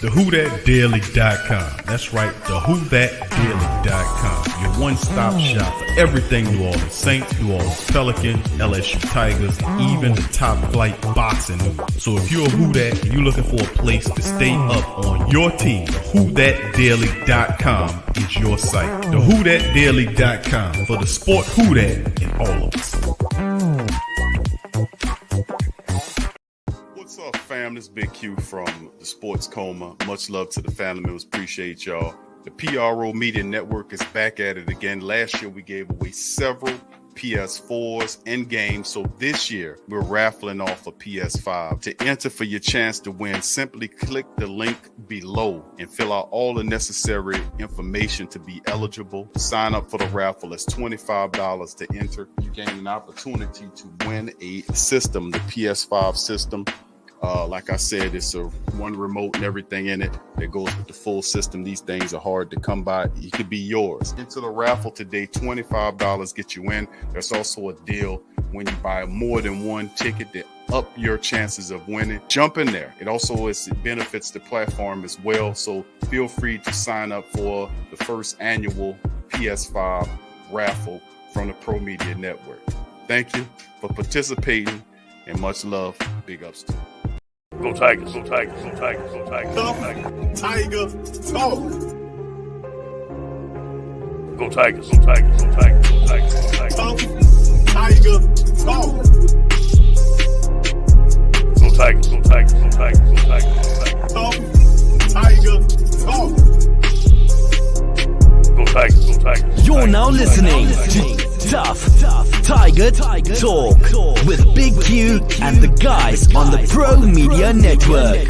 TheWhoThatDaily.com. That's right, TheWhoThatDaily.com. Your one-stop shop for everything New Orleans Saints, New Orleans Pelicans, LSU Tigers, even the top flight boxing news. So if you're a Who That and you're looking for a place to stay up on your team, TheWhoThatDaily.com is your site. TheWhoThatDaily.com for the sport Who That in all of us. What's up, fam? This is Big Q from the Sports Coma. Much love to the family members. Appreciate y'all. The PRO Media Network is back at it again. Last year, we gave away several PS4s and games. So this year, we're raffling off a PS5. To enter for your chance to win, simply click the link below and fill out all the necessary information to be eligible. Sign up for the raffle. It's $25 to enter. You gain an opportunity to win a system, the PS5 system. Like I said, it's a one remote and everything in it that goes with the full system. These things are hard to come by. It could be yours. Into the raffle today, $25 get you in. There's also a deal when you buy more than one ticket to up your chances of winning. Jump in there. It also benefits the platform as well. So feel free to sign up for the first annual PS5 raffle from the Pro Media Network. Thank you for participating and much love. Big ups to you. Go Tigers, go Tigers, go Tigers, go Tigers, go Tigers. Tiger Talk. Go Tigers, go Tigers, go Tigers, go Tigers, go Tigers. Tiger Talk. Go Tigers, go Tigers, go Tigers, go Tigers, go Tigers. Tiger Talk. Go Tigers, go Tigers. You're now listening to Tough Tiger Talk with Big Q and the guys on the Pro Media Network.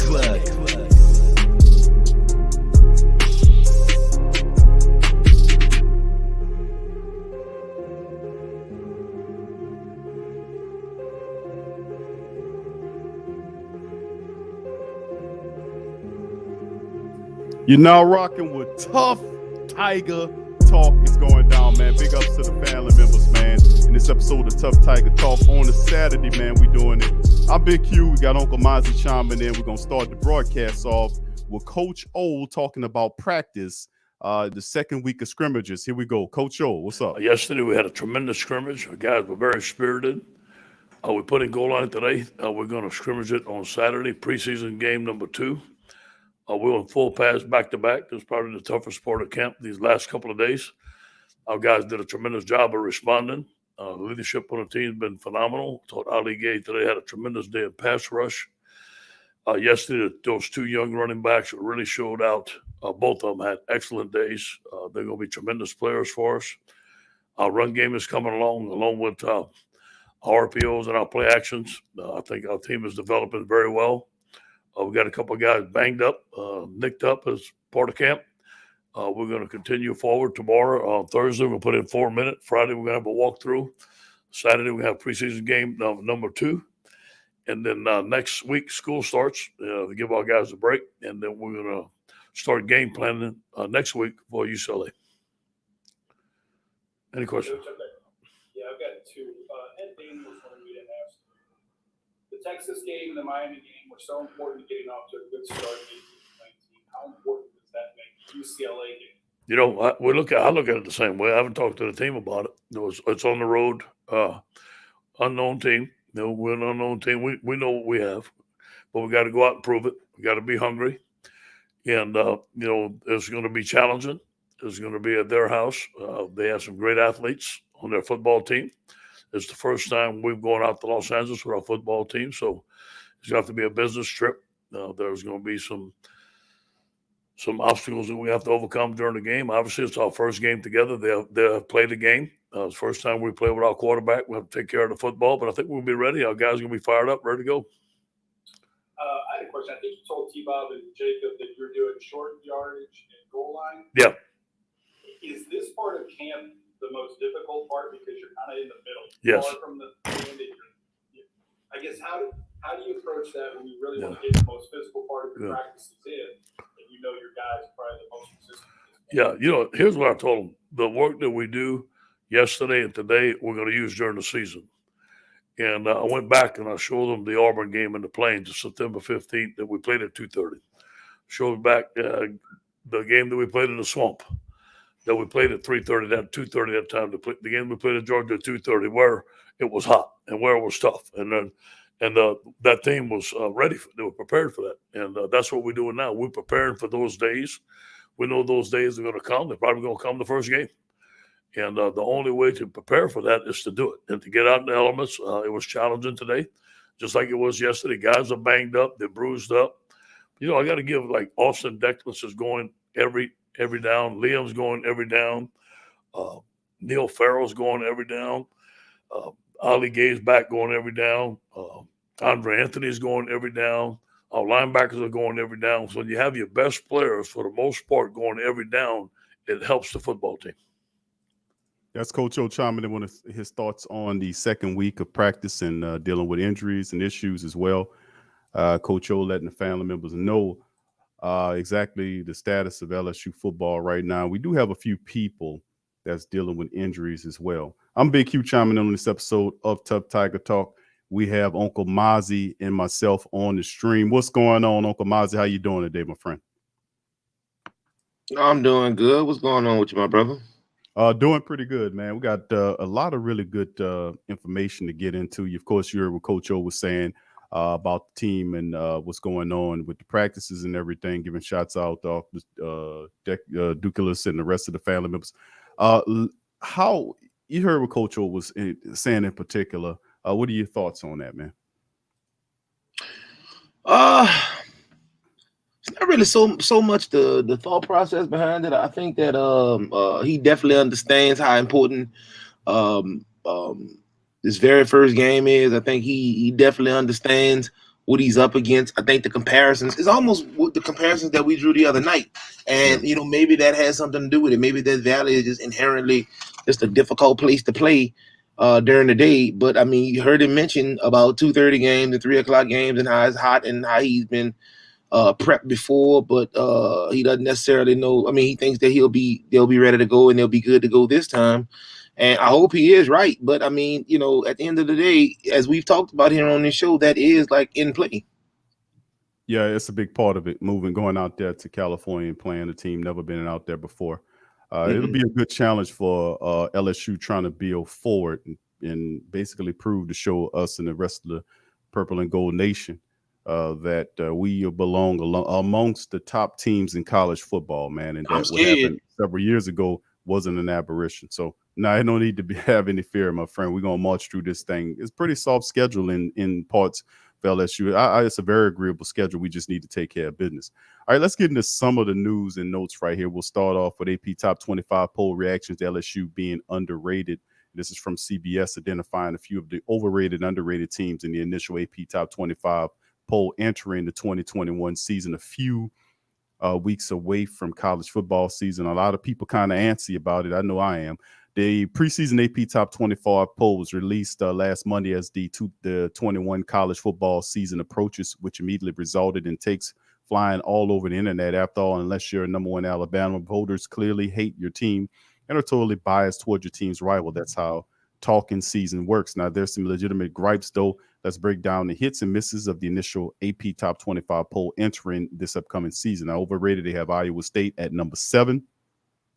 You're now rocking with Tough Tiger Talk. Is going down, man. Big ups to the family members, man. In this episode of Tough Tiger Talk on a Saturday, man, we doing it. I'm Big Q. We got Uncle Mozzy chiming in. We're going to start the broadcast off with Coach O talking about practice, the second week of scrimmages. Here we go. Coach O, what's up? Yesterday, we had a tremendous scrimmage. Our guys were very spirited. We put in goal line today. We're going to scrimmage it on Saturday, preseason game number 2. We went full pass back-to-back. It was probably the toughest part of camp these last couple of days. Our guys did a tremendous job of responding. Leadership on the team has been phenomenal. I thought Ali Gay today had a tremendous day of pass rush. Yesterday, those 2 young running backs really showed out. Both of them had excellent days. They're going to be tremendous players for us. Our run game is coming along with our RPOs and our play actions. I think our team is developing very well. We got a couple of guys banged up, nicked up as part of camp. We're going to continue forward tomorrow. On Thursday, we'll put in 4 minutes. Friday, we're going to have a walkthrough. Saturday, we have preseason game number 2. And then next week, school starts to give our guys a break. And then we're going to start game planning next week for UCLA. Any questions? Yeah, I've got 2. Ed Bain was one we didn't ask. The Texas game and the Miami game were so important to getting off to a good start in 2019. How important does that make UCLA game? You know, I look at it the same way. I haven't talked to the team about it. It's on the road, unknown team. You know, we're an unknown team. We know what we have, but we got to go out and prove it. We got to be hungry, and you know, it's going to be challenging. It's going to be at their house. They have some great athletes on their football team. It's the first time we've gone out to Los Angeles with our football team, so it's got to be a business trip. There's going to be some obstacles that we have to overcome during the game. Obviously, it's our first game together. They'll play the game. It's the first time we play with our quarterback. We have to take care of the football, but I think we'll be ready. Our guys are going to be fired up, ready to go. I had a question. I think you told T-Bob and Jacob that you're doing short yardage and goal line. Yeah. Is this part of camp the most difficult part because you're kind of in the middle? Yes. Far from the end. I guess how do you approach that when you really want to get the most physical part of your practices in, and you know your guys are probably the most consistent? Yeah, you know, here's what I told them. The work that we do yesterday and today, we're going to use during the season. And I went back and I showed them the Auburn game in the Plains, September 15th, that we played at 2:30. showed back the game that we played in the swamp, that we played at 3:30, that 2:30 that time. The game we played at Georgia at 2:30, where it was hot and where it was tough, and that team was ready. They were prepared for that, and that's what we're doing now. We're preparing for those days. We know those days are going to come. They're probably going to come the first game. And the only way to prepare for that is to do it and to get out in the elements. It was challenging today, just like it was yesterday. Guys are banged up. They're bruised up. I got to give, like, Austin Declan is going every down. Liam's going every down. Neil Farrell's going every down. Ali Gay's back going every down. Andre Anthony's going every down. Our linebackers are going every down. So when you have your best players, for the most part, going every down, it helps the football team. That's Coach O chiming in one of his thoughts on the second week of practice and dealing with injuries and issues as well. Coach O letting the family members know exactly the status of LSU football right now. We do have a few people that's dealing with injuries as well. I'm Big Q chiming in on this episode of Tough Tiger Talk. We have Uncle Mozzy and myself on the stream. What's going on, Uncle Mozzy? How you doing today, my friend? I'm doing good. What's going on with you, my brother? Doing pretty good, man. We got a lot of really good information to get into. Of course, you heard what Coach O was saying about the team and what's going on with the practices and everything, giving shots out to Dukelis and the rest of the family members. How you heard what Coach O was saying in particular. What are your thoughts on that, man? It's not really so much the thought process behind it. I think that he definitely understands how important this very first game is. I think he definitely understands what he's up against. I think the comparisons is almost the comparisons that we drew the other night. And, maybe that has something to do with it. Maybe that Valley is just inherently just a difficult place to play during the day. But, I mean, you heard him mention about 2:30 games and 3 o'clock games and how it's hot and how he's been prepped before. But he doesn't necessarily know. I mean, he thinks that they'll be ready to go and they'll be good to go this time. And I hope he is right. But, I mean, at the end of the day, as we've talked about here on this show, that is like in play. Yeah, it's a big part of it, going out there to California and playing a team, never been out there before. It'll be a good challenge for LSU trying to build forward and basically prove to show us and the rest of the Purple and Gold Nation that we belong amongst the top teams in college football, man. And that what happened several years ago wasn't an aberration. So I don't need to have any fear, my friend. We're going to march through this thing. It's pretty soft schedule in parts for LSU. It's a very agreeable schedule. We just need to take care of business. All right, let's get into some of the news and notes right here. We'll start off with AP Top 25 poll reactions to LSU being underrated. This is from CBS, identifying a few of the overrated and underrated teams in the initial AP Top 25 poll entering the 2021 season. A few weeks away from college football season. A lot of people kind of antsy about it. I know I am. The preseason AP Top 25 poll was released last Monday as the 21 college football season approaches, which immediately resulted in takes flying all over the internet. After all, unless you're a number one Alabama, voters clearly hate your team and are totally biased toward your team's rival. That's how talking season works. Now, there's some legitimate gripes, though. Let's break down the hits and misses of the initial AP Top 25 poll entering this upcoming season. Now, overrated, they have Iowa State at number 7,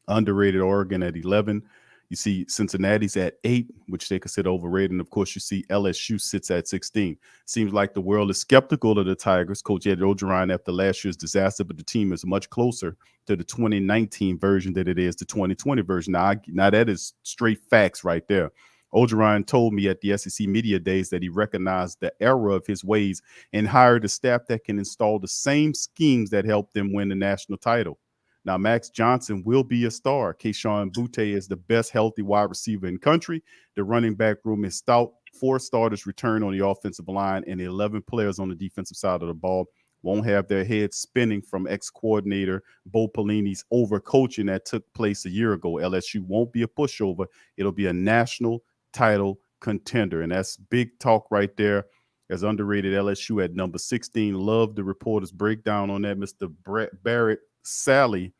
underrated Oregon at 11. You see Cincinnati's at 8, which they consider overrated. And, of course, you see LSU sits at 16. Seems like the world is skeptical of the Tigers. Coach Ed Orgeron after last year's disaster, but the team is much closer to the 2019 version than it is the 2020 version. Now that is straight facts right there. Orgeron told me at the SEC Media Days that he recognized the error of his ways and hired a staff that can install the same schemes that helped them win the national title. Now, Max Johnson will be a star. Keyshawn Butte is the best healthy wide receiver in country. The running back room is stout. 4 starters return on the offensive line, and 11 players on the defensive side of the ball won't have their heads spinning from ex-coordinator Bo Pelini's overcoaching that took place a year ago. LSU won't be a pushover. It'll be a national title contender, and that's big talk right there. As underrated LSU at number 16. Love the reporter's breakdown on that, Mr. Barrett Sally.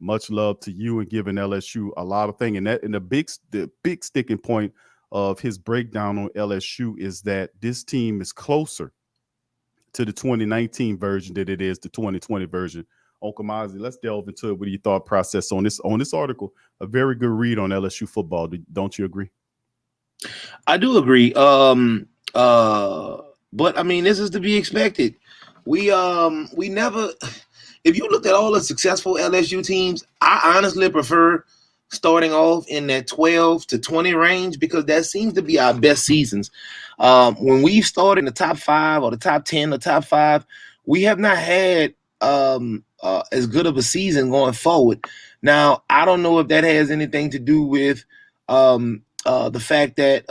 Much love to you and giving LSU a lot of things. And the big sticking point of his breakdown on LSU is that this team is closer to the 2019 version than it is the 2020 version Uncle Mozzy, let's delve into it with your thought process on this article. A very good read on LSU football. Don't you agree? I do agree. But I mean, this is to be expected. We never. If you looked at all the successful LSU teams, I honestly prefer starting off in that 12 to 20 range because that seems to be our best seasons. When we've started in the top 5 or the top 10, the top 5, we have not had as good of a season going forward. Now, I don't know if that has anything to do with the fact that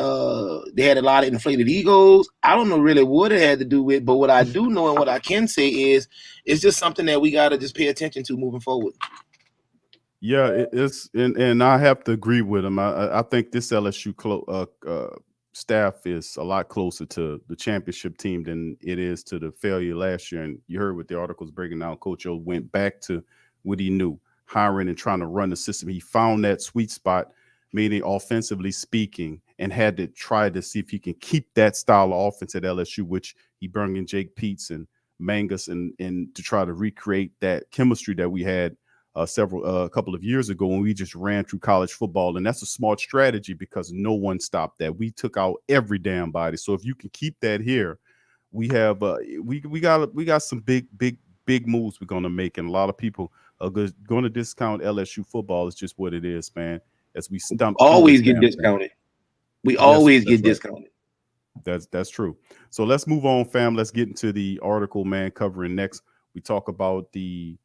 they had a lot of inflated egos. I don't know really what it had to do with, but what I do know and what I can say is it's just something that we got to just pay attention to moving forward. Yeah, it's and I have to agree with him. I think this LSU staff is a lot closer to the championship team than it is to the failure last year. And you heard what the articles breaking down. Coach O went back to what he knew, hiring and trying to run the system. He found that sweet spot, meaning offensively speaking, and had to try to see if he can keep that style of offense at LSU, which he brought in Jake Peets and Mangus and to try to recreate that chemistry that we had a couple of years ago when we just ran through college football. And that's a smart strategy because no one stopped that. We took out every damn body. So if you can keep that here, we have we got some big moves we're going to make. And a lot of people are going to discount LSU football. It's just what it is, man. As we stump always get discounted. We always get discounted. That's true. So let's move on, fam. Let's get into the article, man, covering next. We talk about the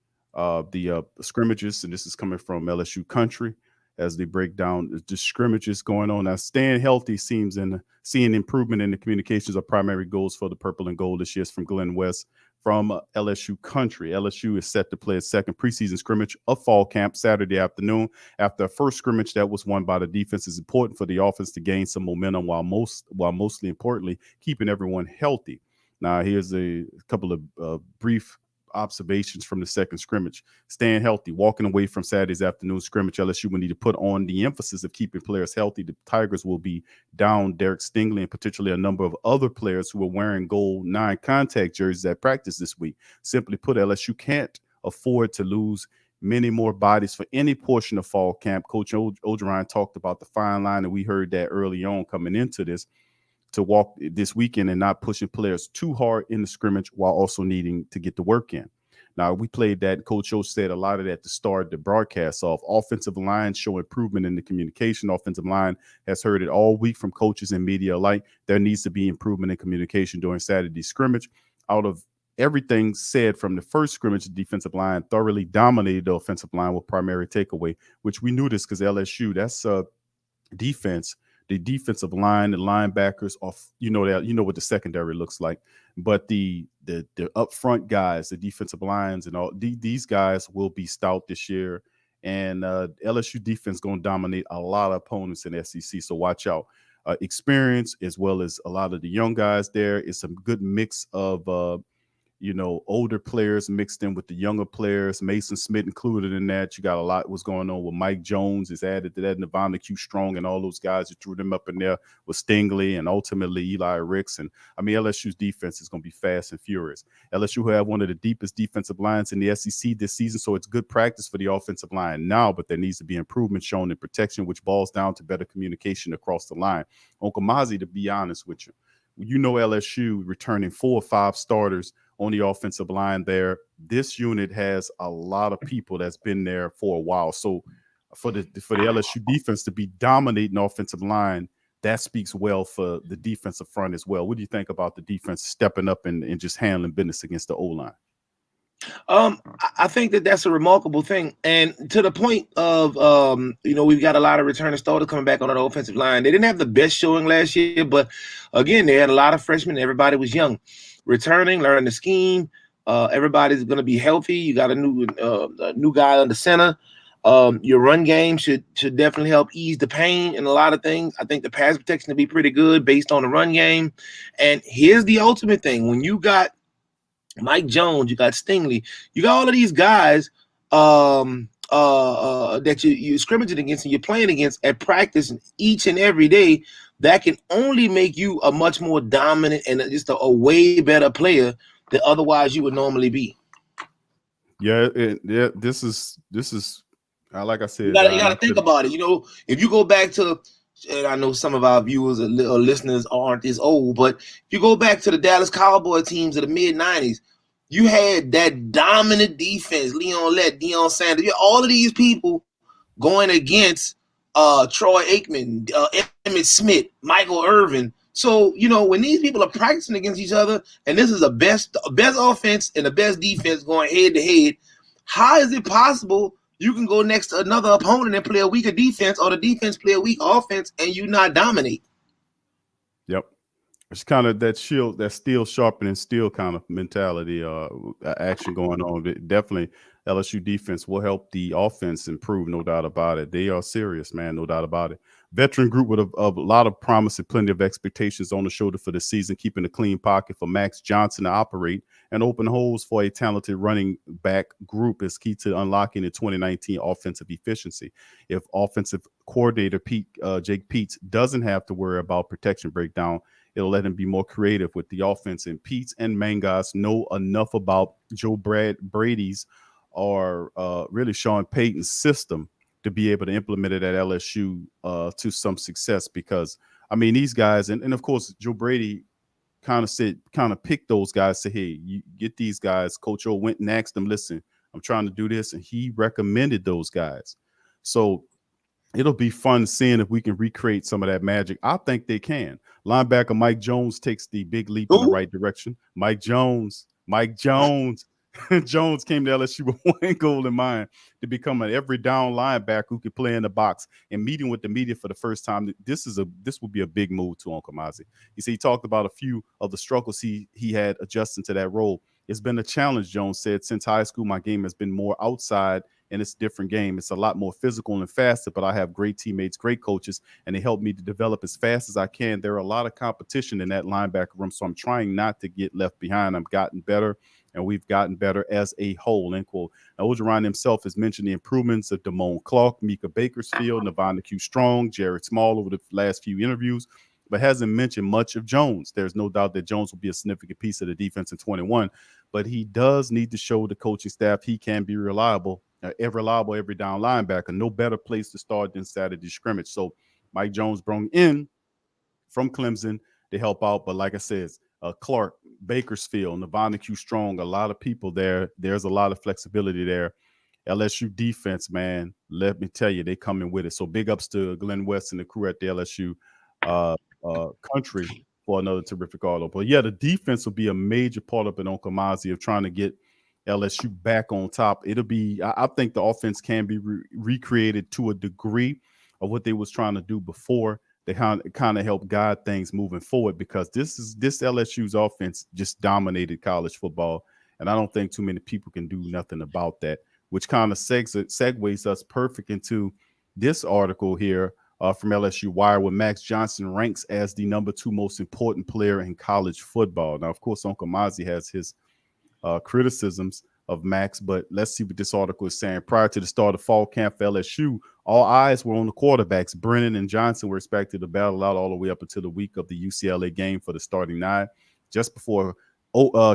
scrimmages, and this is coming from LSU Country as they break down the scrimmages going on. Now, staying healthy seems and seeing improvement in the communications are primary goals for the purple and gold this year. From Glenn West from LSU Country. LSU is set to play its second preseason scrimmage of fall camp Saturday afternoon. After a first scrimmage that was won by the defense, is important for the offense to gain some momentum while mostly importantly keeping everyone healthy. Now, here's a couple of brief observations from the second scrimmage. Staying healthy, walking away from Saturday's afternoon scrimmage, LSU will need to put on the emphasis of keeping players healthy. The Tigers will be down Derek Stingley and potentially a number of other players who are wearing gold 9 contact jerseys at practice this week. Simply put, LSU can't afford to lose many more bodies for any portion of fall camp. Coach Ogeron talked about the fine line, and we heard that early on coming into this, to walk this weekend and not pushing players too hard in the scrimmage while also needing to get the work in. Now, we played that. Coach O said a lot of that to start the broadcast off. Offensive line show improvement in the communication. Offensive line has heard it all week from coaches and media alike. There needs to be improvement in communication during Saturday's scrimmage. Out of everything said from the first scrimmage, the defensive line thoroughly dominated the offensive line with primary takeaway, which we knew this because LSU, that's defense. The defensive line, the linebackers, what the secondary looks like. But the upfront guys, the defensive lines, and all these guys will be stout this year. And LSU defense going to dominate a lot of opponents in the SEC. So watch out. Experience as well as a lot of the young guys there. It's a good mix of older players mixed in with the younger players, Mason Smith included in that. You got a lot what's going on with Mike Jones is added to that, Navana Q Strong and all those guys who threw them up in there with Stingley and ultimately Eli Ricks. And I mean, LSU's defense is going to be fast and furious. LSU will have one of the deepest defensive lines in the SEC this season, so it's good practice for the offensive line now, but there needs to be improvement shown in protection, which boils down to better communication across the line. Uncle Mozzy, to be honest with you, LSU returning 4 or 5 starters on the offensive line there. This unit has a lot of people that's been there for a while. So for the LSU defense to be dominating offensive line, that speaks well for the defensive front as well. What do you think about the defense stepping up and just handling business against the O-line? I think that's a remarkable thing. And to the point of, we've got a lot of returning starters coming back on the offensive line. They didn't have the best showing last year, but again, they had a lot of freshmen. Everybody was young, returning, learning the scheme. Everybody's going to be healthy. You got a new guy under center. Your run game should definitely help ease the pain and a lot of things. I think the pass protection will be pretty good based on the run game. And here's the ultimate thing. When you got Mike Jones, you got Stingley, you got all of these guys that you're scrimmaging against and you're playing against at practice each and every day, that can only make you a much more dominant and just a way better player than otherwise you would normally be. Yeah, this is like I said. You gotta think about it. You know, if you go back to, and I know some of our viewers or listeners aren't as old, but if you go back to the Dallas Cowboy teams of the mid '90s, you had that dominant defense: Leon Lett, Deion Sanders, all of these people going against Troy Aikman, Emmitt Smith, Michael Irvin. So, you know, when these people are practicing against each other, and this is the best offense and the best defense going head to head, how is it possible you can go next to another opponent and play a weaker defense, or the defense play a weak offense, and you not dominate? Yep. It's kind of that shield, that steel sharpening steel kind of mentality, action going on. Definitely, LSU defense will help the offense improve, no doubt about it. They are serious, man, no doubt about it. Veteran group with a lot of promise and plenty of expectations on the shoulder for the season, keeping a clean pocket for Max Johnson to operate and open holes for a talented running back group is key to unlocking the 2019 offensive efficiency. If offensive coordinator Jake Peets doesn't have to worry about protection breakdown, it'll let him be more creative with the offense. And Peets and Mangas know enough about Joe Brady's or really Sean Payton's system to be able to implement it at LSU to some success. Because, I mean, these guys, and of course, Joe Brady kind of picked those guys, say, hey, you get these guys. Coach O went and asked them, listen, I'm trying to do this. And he recommended those guys. So it'll be fun seeing if we can recreate some of that magic. I think they can. Linebacker Mike Jones takes the big leap in the right direction. Mike Jones. Jones came to LSU with one goal in mind, to become an every down linebacker who could play in the box. And meeting with the media for the first time, this will be a big move to Uncle Mozzy. You see, he talked about a few of the struggles he had adjusting to that role. It's been a challenge, Jones said. Since high school, my game has been more outside, and it's a different game. It's a lot more physical and faster, but I have great teammates, great coaches, and they help me to develop as fast as I can. There are a lot of competition in that linebacker room, so I'm trying not to get left behind. I've gotten better, and we've gotten better as a whole, end quote. Now, Ogeron himself has mentioned the improvements of Damone Clark, Mika Bakersfield, Navonda Q. Strong, Jared Small over the last few interviews, but hasn't mentioned much of Jones. There's no doubt that Jones will be a significant piece of the defense in 21, but he does need to show the coaching staff he can be reliable every down linebacker. No better place to start than Saturday scrimmage. So Mike Jones brought in from Clemson to help out. But like I said, Clark, Bakersfield, Navonda Q. Strong, a lot of people there. There's a lot of flexibility there. LSU defense, man, let me tell you, they coming with it. So big ups to Glenn West and the crew at the LSU country for another terrific auto. But yeah, the defense will be a major part of an Uncle Mozzy of trying to get LSU back on top. It'll be, I think the offense can be recreated to a degree of what they was trying to do before. They kind of help guide things moving forward, because this LSU's offense just dominated college football. And I don't think too many people can do nothing about that, which kind of segues us perfect into this article here from LSU Wire, where Max Johnson ranks as the number 2 most important player in college football. Now, of course, Uncle Mozzy has his criticisms of Max, but let's see what this article is saying. Prior to the start of fall camp for LSU, all eyes were on the quarterbacks. Brennan and Johnson were expected to battle out all the way up until the week of the UCLA game for the starting 9. Just before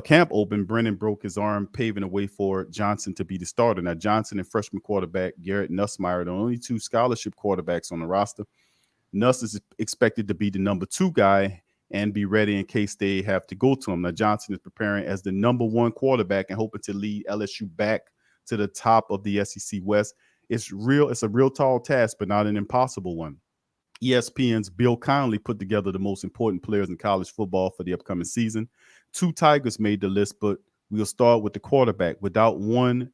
camp opened, Brennan broke his arm, paving the way for Johnson to be the starter. Now, Johnson and freshman quarterback Garrett Nussmeier are the only 2 scholarship quarterbacks on the roster. Nuss is expected to be the number 2 guy and be ready in case they have to go to him. Now, Johnson is preparing as the number 1 quarterback and hoping to lead LSU back to the top of the SEC West. It's a real tall task, but not an impossible one. ESPN's Bill Connolly put together the most important players in college football for the upcoming season. 2 Tigers made the list, but we'll start with the quarterback. Without one,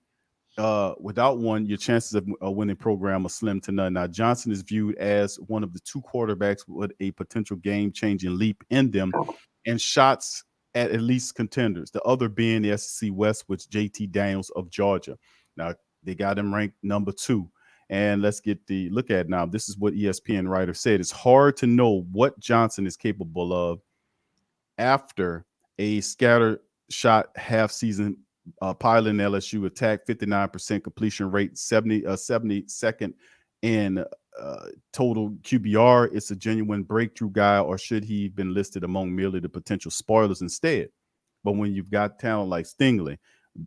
your chances of a winning program are slim to none. Now, Johnson is viewed as one of the 2 quarterbacks with a potential game-changing leap in them and shots at least contenders, the other being the SEC West with JT Daniels of Georgia. Now, they got him ranked number 2. And let's get the look at now. This is what ESPN writer said. It's hard to know what Johnson is capable of after a scatter shot half season pilot in LSU attack, 59% completion rate, 72nd in total QBR. It's a genuine breakthrough guy, or should he have been listed among merely the potential spoilers instead? But when you've got talent like Stingley,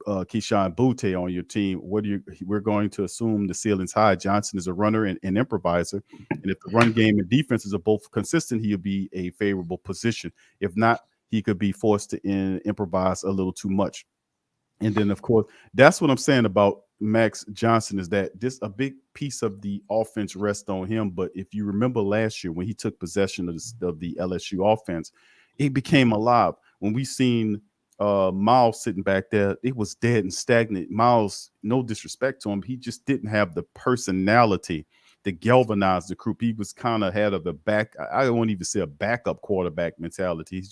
Keyshawn Butte on your team, we're going to assume the ceiling's high. Johnson is a runner and improviser. And if the run game and defenses are both consistent, he'll be a favorable position. If not, he could be forced to improvise a little too much. And then, of course, that's what I'm saying about Max Johnson, is that this a big piece of the offense rests on him. But if you remember last year when he took possession of the LSU offense, it became alive. When we seen Miles sitting back there, it was dead and stagnant. Miles, no disrespect to him, he just didn't have the personality to galvanize the group. He was kind of had of the back. I won't even say a backup quarterback mentality.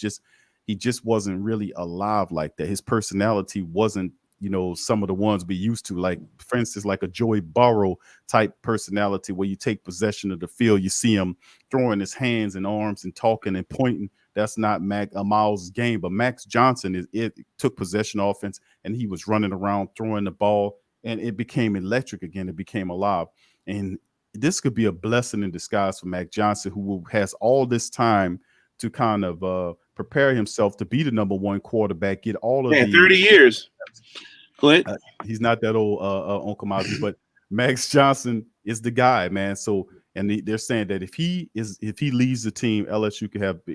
He just wasn't really alive like that. His personality wasn't, some of the ones we used to, like, for instance, like a Joey Burrow type personality, where you take possession of the field, you see him throwing his hands and arms and talking and pointing. That's not Miles' game. But Max Johnson, it took possession offense, and he was running around throwing the ball, and it became electric again. It became alive. And this could be a blessing in disguise for Max Johnson, who has all this time to kind of prepare himself to be the number one quarterback, get all of 30 years. Go ahead. He's not that old, Uncle Mozzy, but Max Johnson is the guy, man. So, and they're saying that if he leads the team, LSU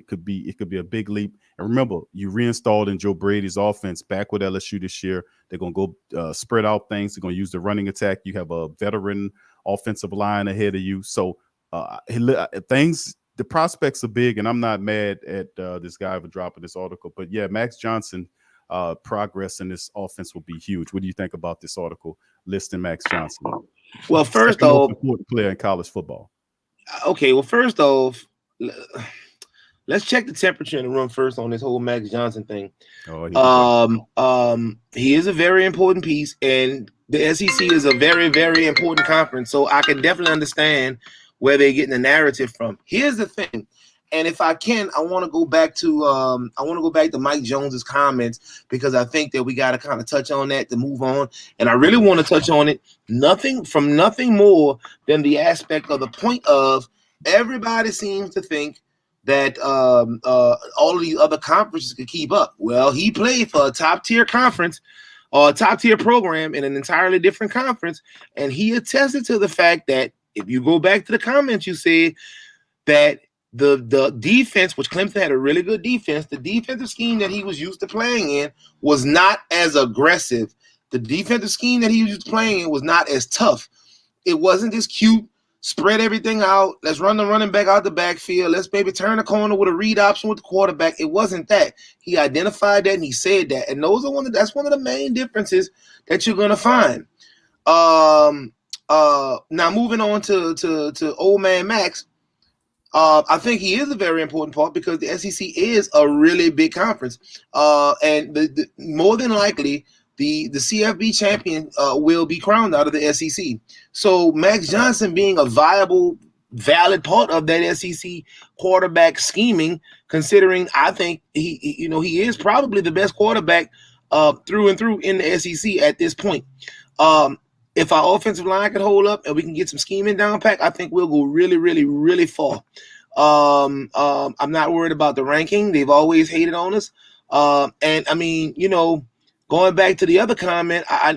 could be a big leap. And remember, you reinstalled in Joe Brady's offense back with LSU this year. They're gonna go spread out things. They're gonna use the running attack. You have a veteran offensive line ahead of you, so the prospects are big, and I'm not mad at this guy for dropping this article. But yeah, Max Johnson progress in this offense will be huge. What do you think about this article listing Max Johnson? Well, first off, most important player in college football. Okay, well, first off, let's check the temperature in the room first on this whole Max Johnson thing. He is a very important piece, and the SEC is a very, very important conference. So I can definitely understand where they're getting the narrative from. Here's the thing, and if I can, I want to go back to Mike Jones's comments, because I think that we got to kind of touch on that to move on. And I really want to touch on it, nothing more than the aspect of the point of everybody seems to think that all of these other conferences could keep up. Well, he played for a top-tier conference or a top-tier program in an entirely different conference, and he attested to the fact that if you go back to the comments, you said that the defense, which Clemson had a really good defense, the defensive scheme that he was used to playing in was not as aggressive. The defensive scheme that he was used to playing in was not as tough. It wasn't this cute, spread everything out, let's run the running back out the backfield, let's maybe turn the corner with a read option with the quarterback. It wasn't that. He identified that and he said that. And that's one of the main differences that you're going to find. Now moving on to old man Max, I think he is a very important part because the SEC is a really big conference, and the more than likely the CFB champion will be crowned out of the SEC. So Max Johnson being a valid part of that SEC quarterback scheming, considering I think he is probably the best quarterback through and through in the SEC at this point. If our offensive line can hold up and we can get some scheming down pat, I think we'll go really, really, really far. I'm not worried about the ranking. They've always hated on us. And I mean, going back to the other comment, I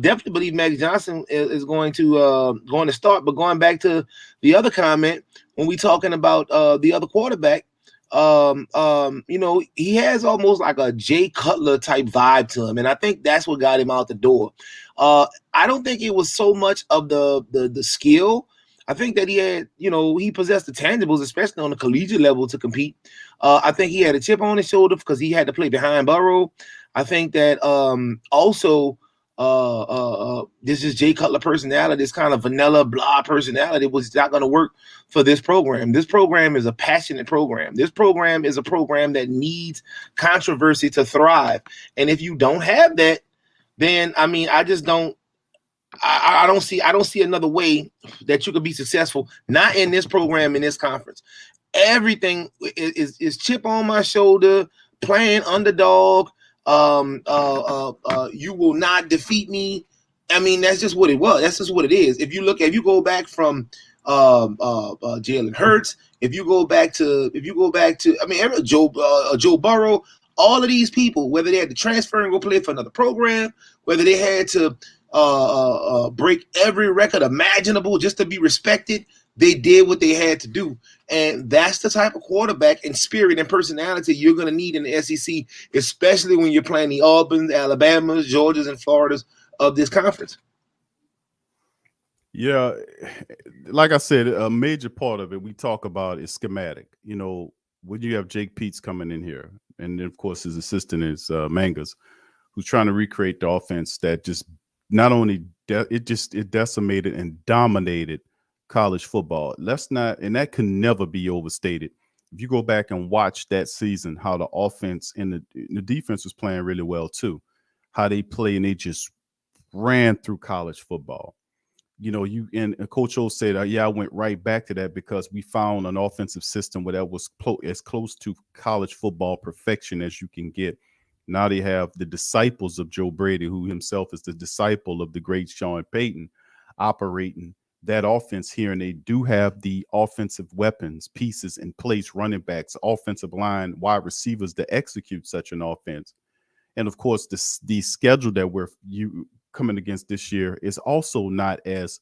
definitely believe Max Johnson is going to start. But going back to the other comment, when we talking about the other quarterback, he has almost like a Jay Cutler type vibe to him, and I think that's what got him out the door. I don't think it was so much of the skill. I think that he had, he possessed the tangibles, especially on the collegiate level, to compete. I think he had a chip on his shoulder because he had to play behind Burrow. I think that also this is Jay Cutler personality, this kind of vanilla blah personality was not going to work for this program. This program is a passionate program. This program is a program that needs controversy to thrive. And if you don't have that, then I mean, I just don't. I don't see another way that you could be successful. Not in this program, in this conference. Everything is chip on my shoulder, playing underdog. You will not defeat me. I mean, that's just what it was. That's just what it is. If you go back from Jalen Hurts, if you go back to I mean, Joe Burrow, all of these people, whether they had to transfer and go play for another program, whether they had to break every record imaginable just to be respected, they did what they had to do. And that's the type of quarterback and spirit and personality you're going to need in the SEC, especially when you're playing the Auburn's, Alabamas, Georgias, and Floridas of this conference. Yeah, like I said, a major part of it we talk about is schematic. You know, when you have Jake Peets coming in here, and then of course his assistant is Mangas, who's trying to recreate the offense that just not only it decimated and dominated college football. Let's not, and that can never be overstated. If you go back and watch that season, how the offense and the defense was playing really well too, how they play and they just ran through college football. You know, you and Coach O said, yeah, I went right back to that because we found an offensive system where that was as close to college football perfection as you can get. Now they have the disciples of Joe Brady, who himself is the disciple of the great Sean Payton, operating that offense here. And they do have the offensive weapons, pieces in place, running backs, offensive line, wide receivers to execute such an offense. And of course, the schedule that we're coming against this year is also not as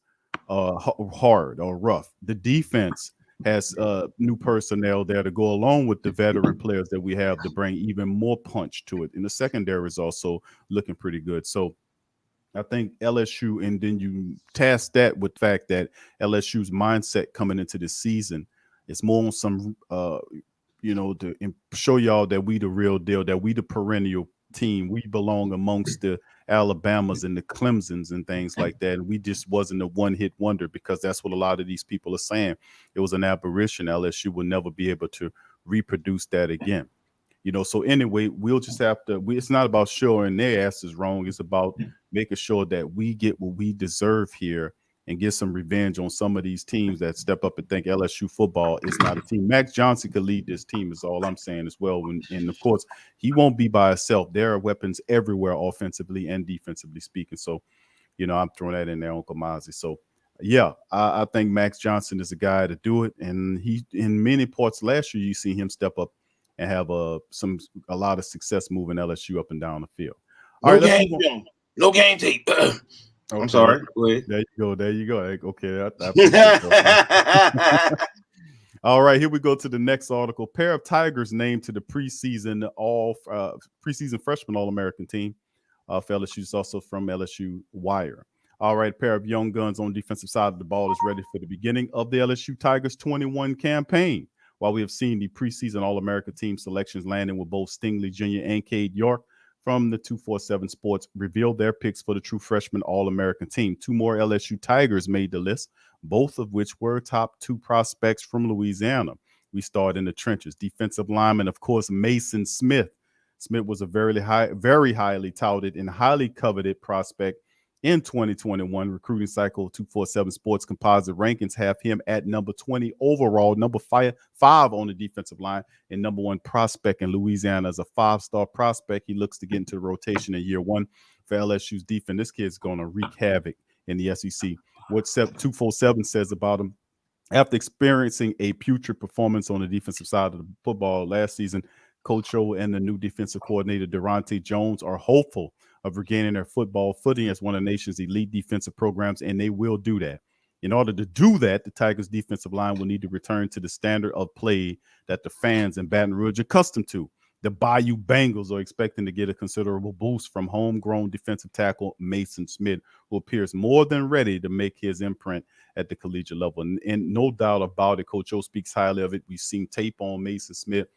hard or rough. The defense has new personnel there to go along with the veteran players that we have to bring even more punch to it. And the secondary is also looking pretty good. So I think LSU, and then you task that with the fact that LSU's mindset coming into the season is more on some, to show y'all that we the real deal, that we the perennial team. We belong amongst the Alabamas and the Clemsons and things like that. And we just wasn't a one-hit wonder, because that's what a lot of these people are saying. It was an aberration. LSU will never be able to reproduce that again. You know, so anyway, we'll just have to, it's not about showing their asses wrong. It's about making sure that we get what we deserve here and get some revenge on some of these teams that step up and think LSU football is not a team. Max Johnson could lead this team is all I'm saying as well. And of course, he won't be by himself. There are weapons everywhere, offensively and defensively speaking. So, you know, I'm throwing that in there, Uncle Mozzy. So, yeah, I think Max Johnson is a guy to do it. And he, in many parts last year, you see him step up and have a lot of success moving LSU up and down the field. All right, let's move on. No game tape. Okay. I'm sorry. Go ahead. There you go. Okay. All right, here we go to the next article. Pair of Tigers named to the preseason freshman All-American team. For LSU is also from LSU Wire. All right, pair of young guns on the defensive side of the ball is ready for the beginning of the LSU Tigers 21 campaign. While we have seen the preseason All-America team selections landing with both Stingley Jr. and Cade York from the 247 Sports revealed their picks for the true freshman All-American team. Two more LSU Tigers made the list, both of which were top two prospects from Louisiana. We start in the trenches. Defensive lineman, of course, Mason Smith. Smith was a very highly touted and highly coveted prospect in 2021. Recruiting cycle 247 Sports composite rankings have him at number 20 overall, number five on the defensive line, and number one prospect in Louisiana as a 5-star prospect. He looks to get into the rotation in year one for LSU's defense. This kid's going to wreak havoc in the SEC. What 247 says about him: after experiencing a putrid performance on the defensive side of the football last season, Coach O and the new defensive coordinator, Durante Jones, are hopeful of regaining their football footing as one of the nation's elite defensive programs, and they will do that. In order to do that, the Tigers' defensive line will need to return to the standard of play that the fans in Baton Rouge are accustomed to. The Bayou Bengals are expecting to get a considerable boost from homegrown defensive tackle Mason Smith, who appears more than ready to make his imprint at the collegiate level. And no doubt about it, Coach O speaks highly of it. We've seen tape on Mason Smith.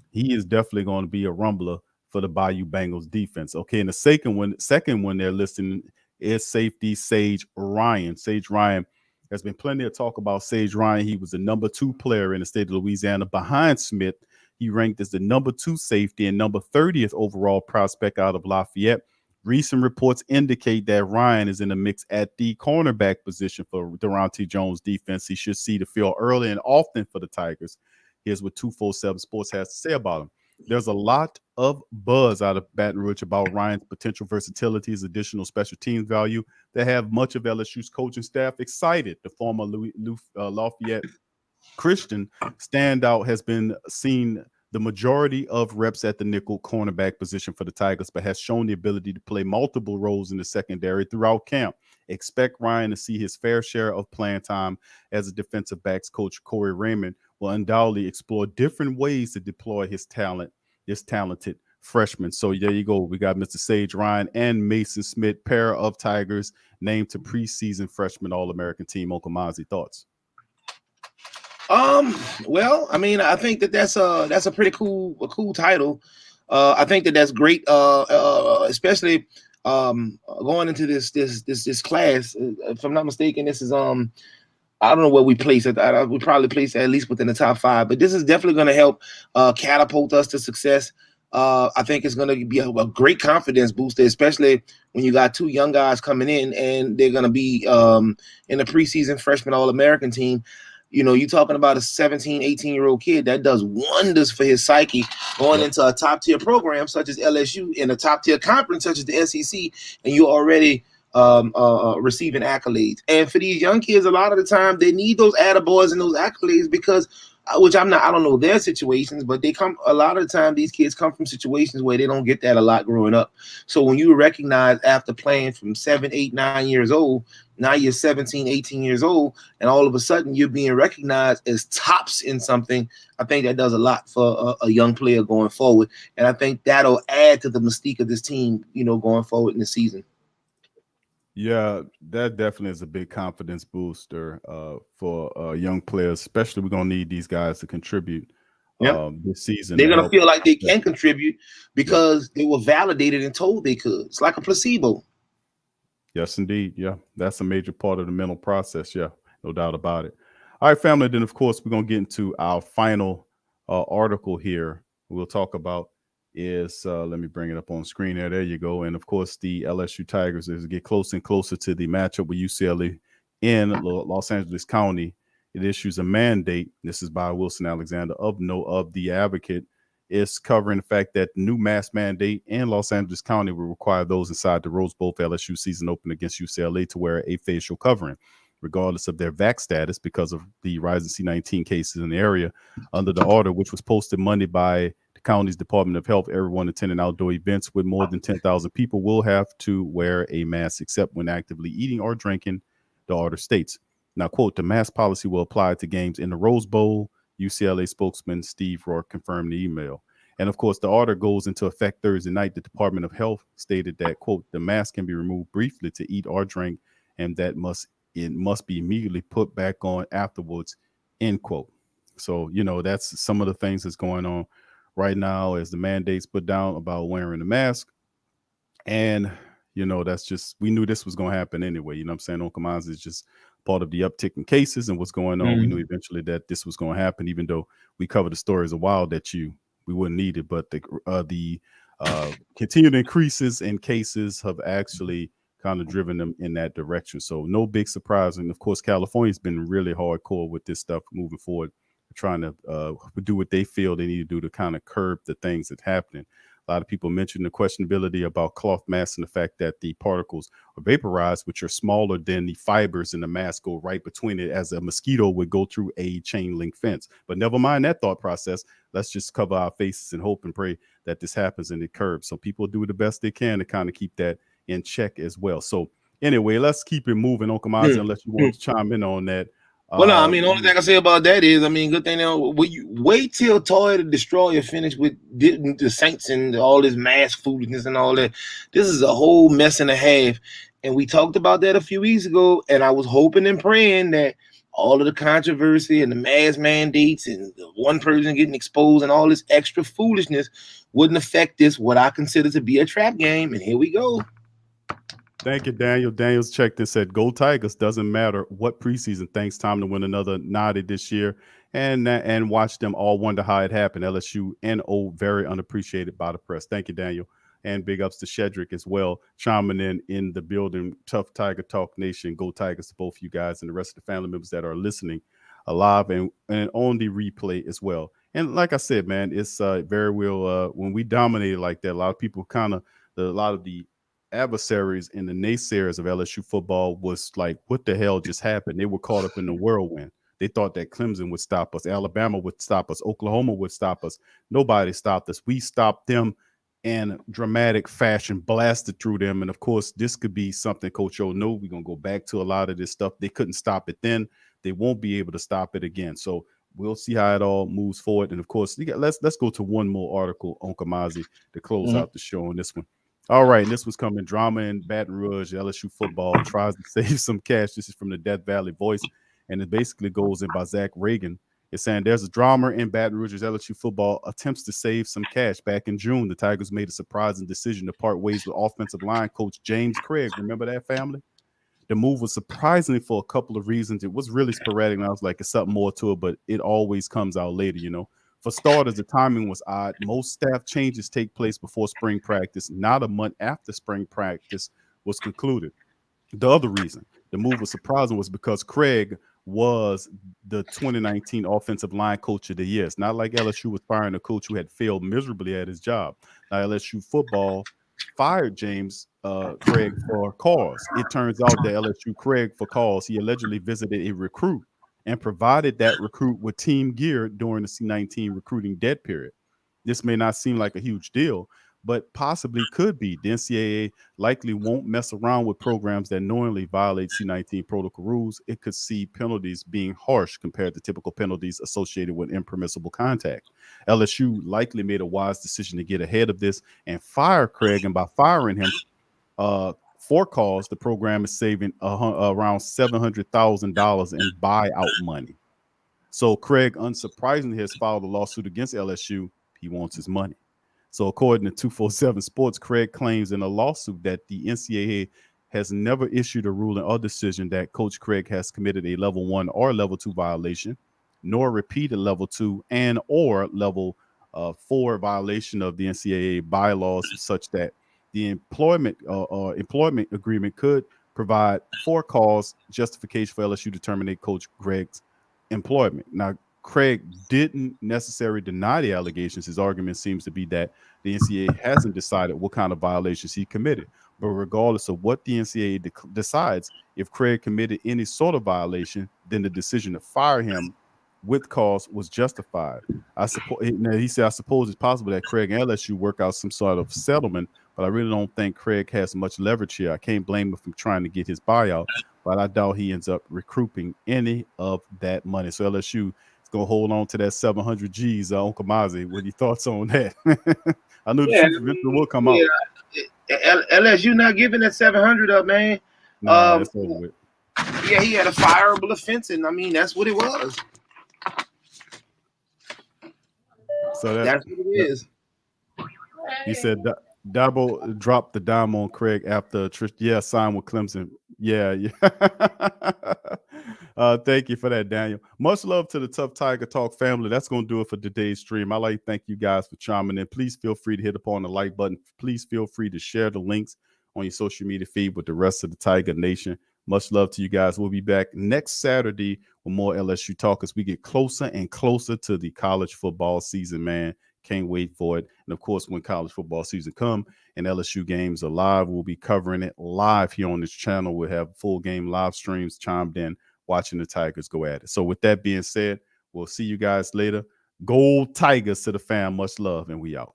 He is definitely going to be a rumbler for the Bayou Bengals defense. Okay, and the second one they're listing is safety Sage Ryan. Sage Ryan, there's been plenty of talk about Sage Ryan. He was the number 2 player in the state of Louisiana behind Smith. He ranked as the number 2 safety and number 30th overall prospect out of Lafayette. Recent reports indicate that Ryan is in the mix at the cornerback position for Durante Jones' defense. He should see the field early and often for the Tigers. Here's what 247 Sports has to say about him. There's a lot of buzz out of Baton Rouge about Ryan's potential versatility, his additional special teams value that have much of LSU's coaching staff excited. The former Lafayette Christian standout has been seen the majority of reps at the nickel cornerback position for the Tigers, but has shown the ability to play multiple roles in the secondary throughout camp. Expect Ryan to see his fair share of playing time, as a defensive backs coach Corey Raymond will undoubtedly explore different ways to deploy his talent, this talented freshman. So there you go. We got Mr. Sage Ryan and Mason Smith, pair of Tigers named to preseason freshman All-American team. Uncle Mozzy, thoughts? Well, I mean, I think that's a pretty cool title. I think that's great. Especially going into this class. If I'm not mistaken, this is I don't know where we place it. We probably place it at least within the top 5, but this is definitely going to help catapult us to success. I think it's going to be a great confidence booster, especially when you got 2 young guys coming in and they're going to be in the preseason freshman All-American team. You know, you're talking about a 17, 18-year-old kid that does wonders for his psyche going into a top-tier program such as LSU in a top-tier conference such as the SEC, and you're already receiving accolades. And for these young kids, a lot of the time they need those attaboys and those accolades because, which I don't know their situations, but a lot of the time these kids come from situations where they don't get that a lot growing up. So when you recognize after playing from 7, 8, 9 years old, now you're 17, 18 years old, and all of a sudden you're being recognized as tops in something, I think that does a lot for a young player going forward. And I think that'll add to the mystique of this team, going forward in the season. Yeah, that definitely is a big confidence booster for young players. Especially, we're going to need these guys to contribute this season. They're going to feel like they can contribute because they were validated and told they could. It's like a placebo. Yes, indeed. Yeah, that's a major part of the mental process. Yeah, no doubt about it. All right, family. Then, of course, we're going to get into our final article here. We'll talk about is let me bring it up on screen there. There you go. And of course, the LSU Tigers, as we get closer and closer to the matchup with UCLA in Los Angeles County, it issues a mandate. This is by Wilson Alexander of the Advocate. Is covering the fact that the new mask mandate in Los Angeles County will require those inside the Rose Bowl for LSU season open against UCLA to wear a facial covering, regardless of their vax status, because of the rising C-19 cases in the area. Under the order, which was posted Monday by the county's Department of Health, everyone attending outdoor events with more than 10,000 people will have to wear a mask except when actively eating or drinking, the order states. Now, quote, the mask policy will apply to games in the Rose Bowl. UCLA spokesman Steve Rourke confirmed the email. And of course, the order goes into effect Thursday night. The Department of Health stated that, quote, the mask can be removed briefly to eat or drink, and that it must be immediately put back on afterwards, end quote. So, that's some of the things that's going on right now as the mandates put down about wearing the mask. And, that's just, we knew this was going to happen anyway. You know what I'm saying? Uncle Mozzy is just part of the uptick in cases and what's going on. We knew eventually that this was going to happen, even though we covered the stories a while that we wouldn't need it. But the continued increases in cases have actually kind of driven them in that direction. So no big surprise. And of course, California's been really hardcore with this stuff moving forward, trying to do what they feel they need to do to kind of curb the things that's happening. A lot of people mentioned the questionability about cloth masks and the fact that the particles are vaporized, which are smaller than the fibers in the mask, go right between it as a mosquito would go through a chain link fence. But never mind that thought process. Let's just cover our faces and hope and pray that this happens and it curbs. So people do the best they can to kind of keep that in check as well. So anyway, let's keep it moving, Uncle Mozzy, unless you want to chime in on that. Well, no, I mean, the only thing I say about that is, good thing now, you wait till Toy the Destroyer finish with the Saints and all this mass foolishness and all that. This is a whole mess and a half. And we talked about that a few weeks ago, and I was hoping and praying that all of the controversy and the mass mandates and the one person getting exposed and all this extra foolishness wouldn't affect this, what I consider to be a trap game. And here we go. Thank you, Daniel. Daniel's checked and said, go Tigers. Doesn't matter what preseason. Thanks, time to win another Naughty this year. And watch them all wonder how it happened. LSU NO, very unappreciated by the press. Thank you, Daniel. And big ups to Shedrick as well, chiming in the building. Tough Tiger Talk Nation. Go Tigers to both you guys and the rest of the family members that are listening live and on the replay as well. And like I said, man, it's very well when we dominated like that, a lot of people a lot of the adversaries and the naysayers of LSU football was like, what the hell just happened? They were caught up in the whirlwind. They thought that Clemson would stop us, Alabama would stop us, Oklahoma would stop us. Nobody stopped us. We stopped them in dramatic fashion, blasted through them. And of course, this could be something Coach O knew. We're going to go back to a lot of this stuff. They couldn't stop it then. They won't be able to stop it again. So we'll see how it all moves forward. And of course, let's go to one more article on Mozzy to close out the show on this one. All right, and this was coming. Drama in Baton Rouge. LSU football tries to save some cash. This is from the Death Valley Voice, and it basically goes in by Zach Reagan. It's saying there's a drama in Baton Rouge as LSU football attempts to save some cash. Back in June, the Tigers made a surprising decision to part ways with offensive line coach James Craig. Remember that, family? The move was surprisingly for a couple of reasons. It was really sporadic, and I was like, it's something more to it, but it always comes out later, you know. For starters, the timing was odd. Most staff changes take place before spring practice, not a month after spring practice was concluded. The other reason the move was surprising was because Craig was the 2019 offensive line coach of the year. It's not like LSU was firing a coach who had failed miserably at his job. Now, LSU football fired James Craig for cause. It turns out that LSU Craig for cause, he allegedly visited a recruit and provided that recruit with team gear during the C-19 recruiting dead period. This may not seem like a huge deal, but possibly could be. The NCAA likely won't mess around with programs that knowingly violate C-19 protocol rules. It could see penalties being harsh compared to typical penalties associated with impermissible contact. LSU likely made a wise decision to get ahead of this and fire Craig, and by firing him for cause, the program is saving around $700,000 in buyout money. So Craig, unsurprisingly, has filed a lawsuit against LSU. He wants his money. So according to 247 Sports, Craig claims in a lawsuit that the NCAA has never issued a ruling or decision that Coach Craig has committed a level 1 or level 2 violation, nor repeated level 2 and or level 4 violation of the NCAA bylaws, such that the employment agreement could provide for cause justification for LSU to terminate Coach Craig's employment. Now, Craig didn't necessarily deny the allegations. His argument seems to be that the NCAA hasn't decided what kind of violations he committed. But regardless of what the NCAA decides, if Craig committed any sort of violation, then the decision to fire him with cause was justified. He said, I suppose it's possible that Craig and LSU work out some sort of settlement, but I really don't think Craig has much leverage here. I can't blame him for trying to get his buyout, but I doubt he ends up recouping any of that money. So LSU is going to hold on to that 700 G's. Uncle Mozzy, what are your thoughts on that? I knew the truth eventually will come out. LSU not giving that 700 up, man. No, that's over with. Yeah, he had a fireable offense, and I mean, that's what it was. So that's what it is. He said Dabo dropped the dime on Craig after sign with Clemson. Yeah. Thank you for that, Daniel. Much love to the Tough Tiger Talk family. That's going to do it for today's stream. I'd like to thank you guys for chiming in. Please feel free to hit upon the like button. Please feel free to share the links on your social media feed with the rest of the Tiger Nation. Much love to you guys. We'll be back next Saturday with more LSU talk as we get closer and closer to the college football season, man. Can't wait for it. And of course, when college football season come and LSU games are live, we'll be covering it live here on this channel. We'll have full game live streams chimed in, watching the Tigers go at it. So with that being said, we'll see you guys later. Gold Tigers to the fam. Much love, and we out.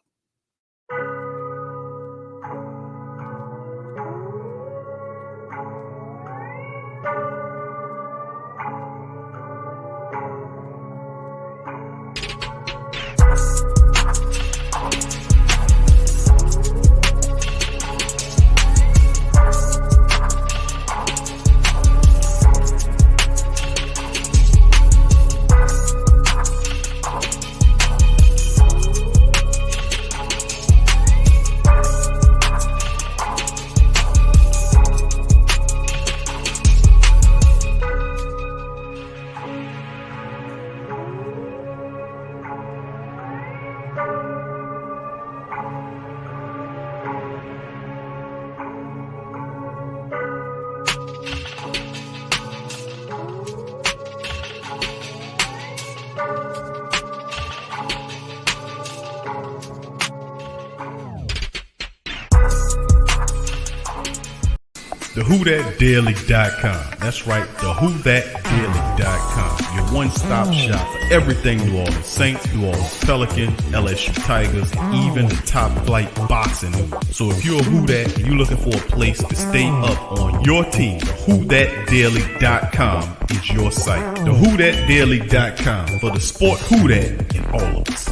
TheWhoThatDaily.com. That's right, TheWhoThatDaily.com. Your one-stop shop for everything New Orleans Saints, New Orleans Pelicans, LSU Tigers, even the top flight boxing news. So if you're a Who That and you're looking for a place to stay up on your team, TheWhoThatDaily.com is your site. TheWhoThatDaily.com for the sport Who That in all of us.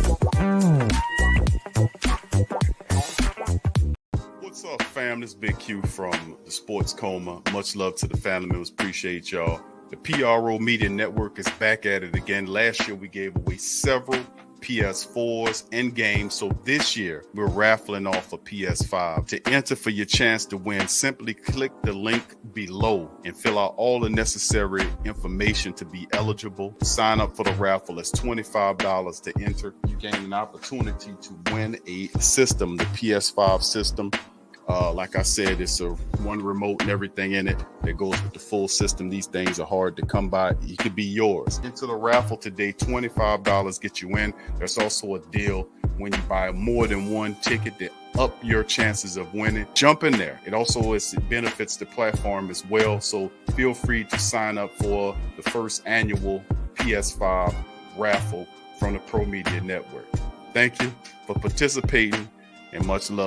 What's up, fam? This is Big Q from the Sports Coma. Much love to the family members. Appreciate y'all. The PRO Media Network is back at it again. Last year, we gave away several PS4s and games. So this year, we're raffling off a PS5. To enter for your chance to win, simply click the link below and fill out all the necessary information to be eligible. Sign up for the raffle. It's $25 to enter. You gain an opportunity to win a system, the PS5 system. Like I said, it's a one remote and everything in it that goes with the full system. These things are hard to come by. It could be yours. Into the raffle today, $25 get you in. There's also a deal when you buy more than one ticket to up your chances of winning. Jump in there. It also benefits the platform as well. So feel free to sign up for the first annual PS5 raffle from the Pro Media Network. Thank you for participating and much love.